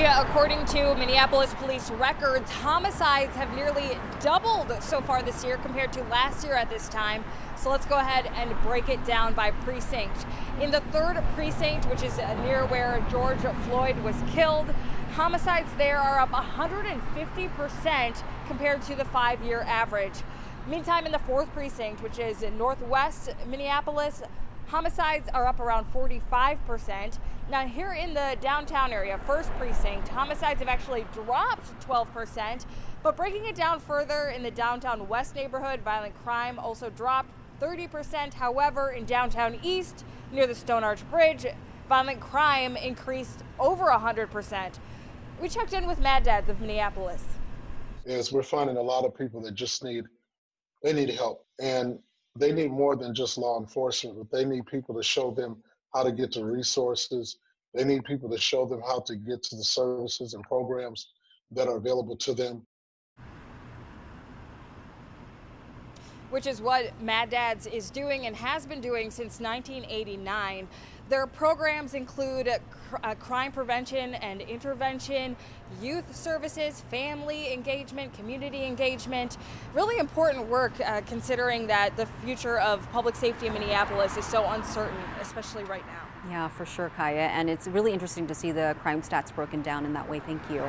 Gia, according to Minneapolis police records, homicides have nearly doubled so far this year compared to last year at this time. So let's go ahead and break it down by precinct. In the 3rd precinct, which is near where George Floyd was killed, homicides there are up 150% compared to the 5-year average. Meantime, in the 4th precinct, which is in northwest Minneapolis, homicides are up around 45%. Now here in the downtown area, 1st precinct, homicides have actually dropped 12%, but breaking it down further in the downtown west neighborhood, violent crime also dropped 30%. However, in downtown east, near the Stone Arch Bridge, violent crime increased over 100%. We checked in with Mad Dads of Minneapolis. Is we're finding a lot of people that just need help, and they need more than just law enforcement, but they need people to show them how to get to resources. They need people to show them how to get to the services and programs that are available to them. Which is what Mad Dads is doing and has been doing since 1989. Their programs include crime prevention and intervention, youth services, family engagement, community engagement. Really important work considering that the future of public safety in Minneapolis is so uncertain, especially right now. Yeah, for sure, Kaya. And it's really interesting to see the crime stats broken down in that way. Thank you.